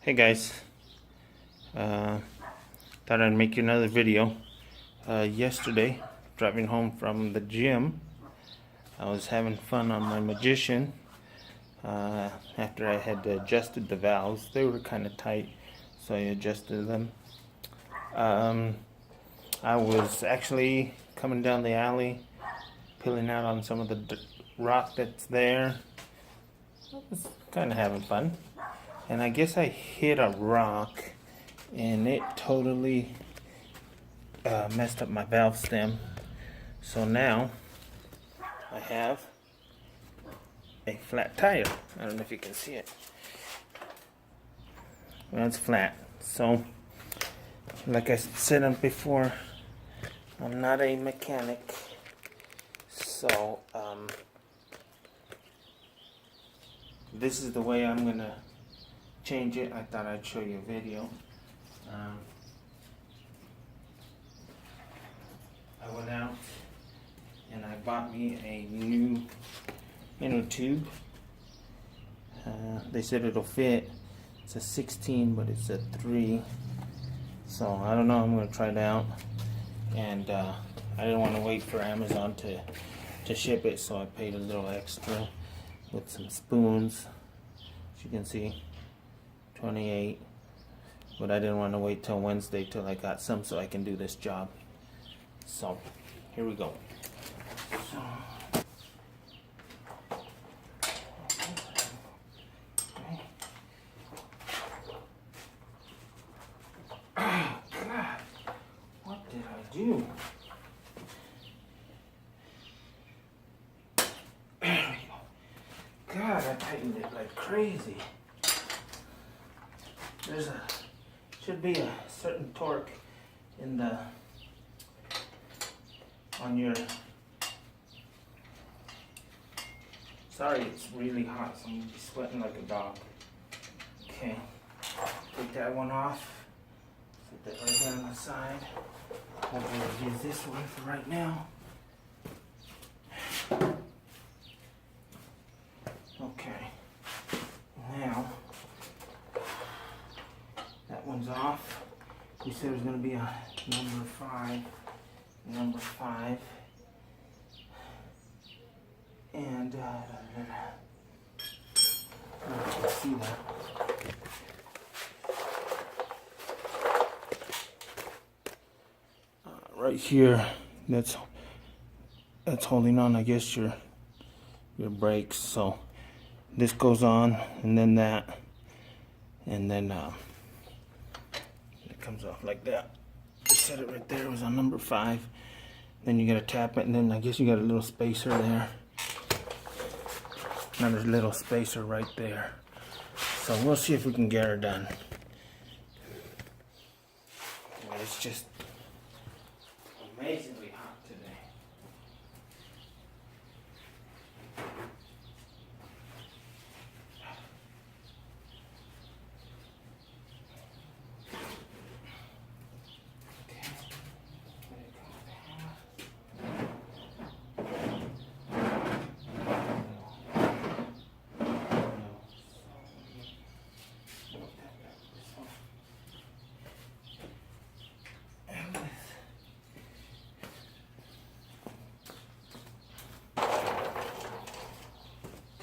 Hey guys, thought I'd make you another video. Yesterday, driving home from the gym, I was having fun on my Magician. After I had adjusted the valves, they were kind of tight, so I adjusted them. I was actually coming down the alley, peeling out on some of the rock that's there. I was kind of having fun. And I guess I hit a rock and it totally messed up my valve stem. So now I have a flat tire. I don't know if you can see it. Well, it's flat. So, like I said before, I'm not a mechanic. So, this is the way I'm gonna change it. I thought I'd show you a video. I went out and I bought me a new inner tube. They said it'll fit. It's a 16, but it's a 3. So I don't know. I'm gonna try it out. And I didn't want to wait for Amazon to ship it, so I paid a little extra with some spoons. As you can see, 28. But I didn't want to wait till Wednesday till I got some so I can do this job. So here we go. Oh God, what did I do? There we go. God, I tightened it like crazy. Should be a certain torque in on your, sorry, it's really hot, so I'm gonna be sweating like a dog. Okay, take that one off, set that right there on the side. I'm gonna use this one for right now. Okay, now that one's off. You said it was going to be a number 5. Number 5. And, I can see that. Right here, that's holding on, I guess, your brakes. So this goes on, and then that, and then it comes off like that. I set it right there. It was on number 5. Then you gotta tap it, and then I guess you got a little spacer there. Another little spacer right there. So we'll see if we can get her done. It's just amazingly hot today.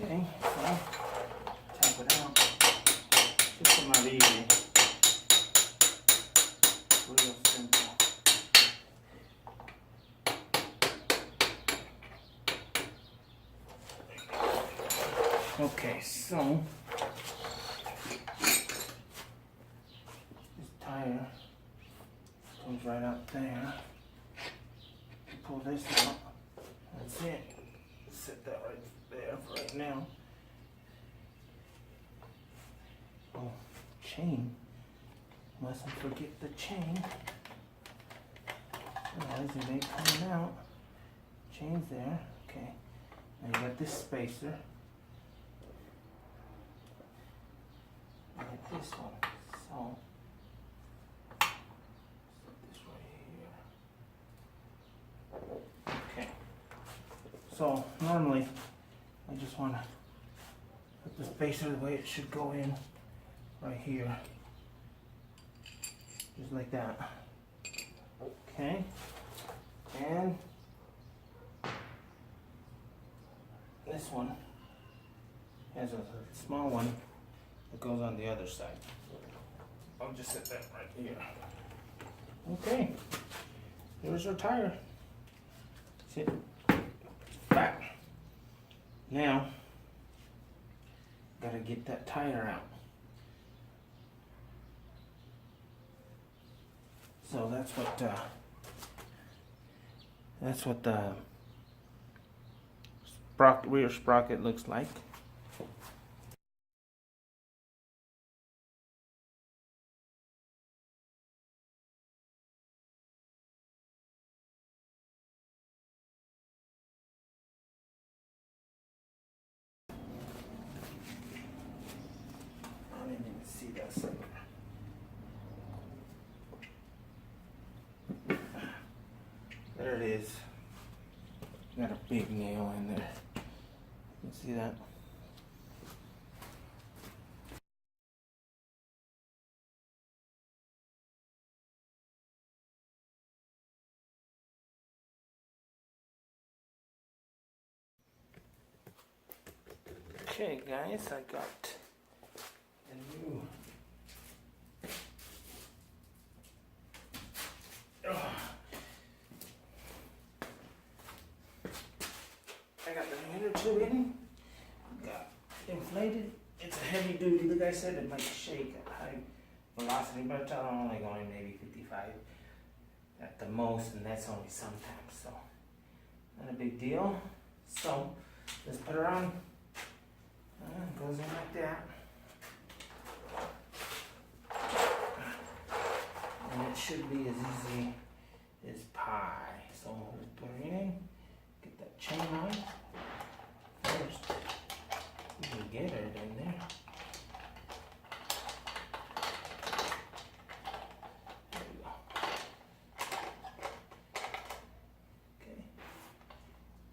Okay, so tap it out. Just come out easy. Real simple. Okay, so this tire goes right out there. You pull this out. That's it. Set that right there for right now. Oh, chain. Mustn't forget the chain. Otherwise it ain't coming out. Chain's there. Okay. Now you got this spacer. You got this one. So set this right here. Okay. So normally I just want to put the spacer the way it should go in. right here, just like that. Okay, and this one has a small one that goes on the other side. I'll just set that right here. Okay, there's our tire. See it? Back. Now, gotta get that tire out. So that's what the rear sprocket looks like. I didn't even see that sucker. There it is. Got a big nail in there. You see that? Okay guys, I got a new I got the inner tube in, got inflated. It's a heavy duty. The guy said it might shake at high velocity, but I'm only going maybe 55 at the most, and that's only sometimes, so not a big deal. So let's put her on. Goes in like that. And it should be as easy as pie. So we'll put her in, get that chain on. First, we can get her in there. There we go. Okay.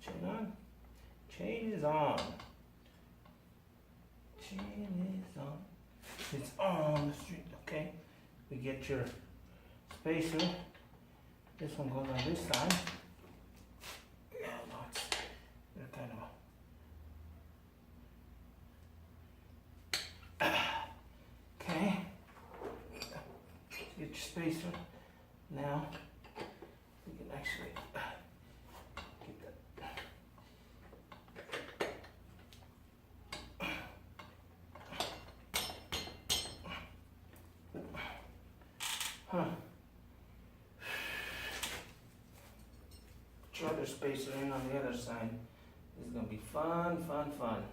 Chain on. Chain is on. Chain is on. It's on the street. Okay. We get your spacer. This one goes on this side. Yeah, no, they're kind of. Okay. Get your spacer. Now we can actually get that. Huh. Put your other spacer in on the other side. This is gonna be fun, fun, fun.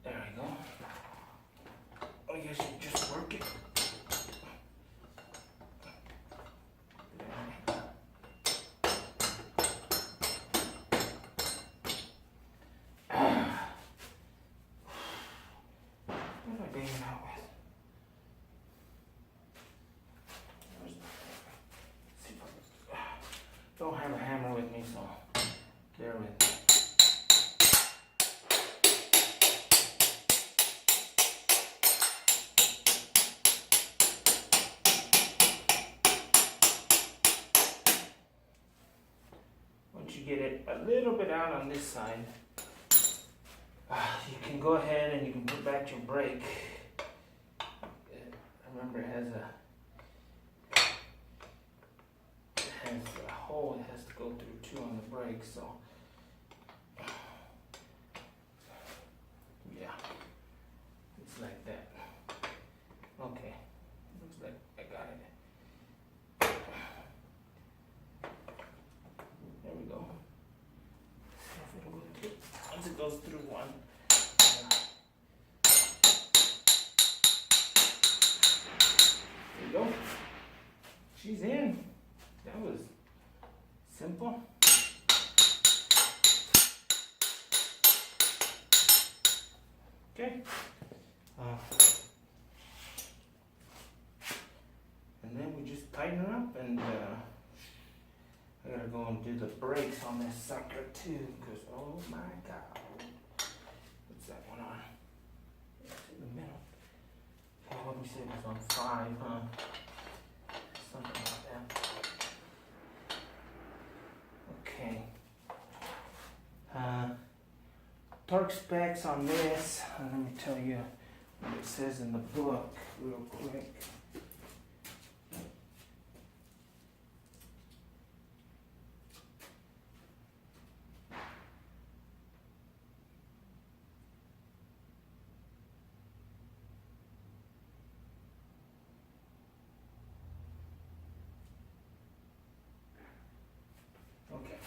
There we go. I guess you just work it. What am I banging out with? Don't have a hammer with me, so bear with me. Once you get it a little bit out on this side, you can go ahead and you can put back your brake. Remember, it has a hole it has to go through too on the brake, so yeah, it's like that. Okay, looks like I got it. There we go. See if it'll go through. Once it goes through one. There we go. She's in. That was simple. Okay. And then we just tighten her up, and I gotta go and do the brakes on this sucker too, because oh my god. what we said was on 5, huh? Something like that. Okay. Torque specs on this, let me tell you what it says in the book real quick. Okay.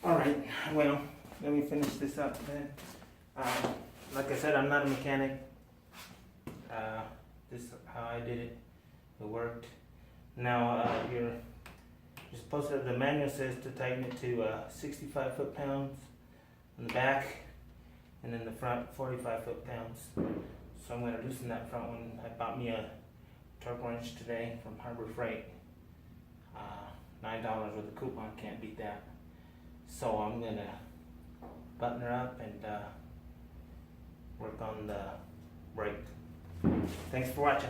All right, well, let me finish this up then. Like I said, I'm not a mechanic. This is how I did it. It worked. Now, you're supposed to, the manual says to tighten it to 65 foot-pounds on the back, and then the front 45 foot-pounds. So I'm going to loosen that front one. I bought me a torque wrench today from Harbor Freight. $9 with a coupon, can't beat that. So I'm going to button her up and work on the brake. Thanks for watching.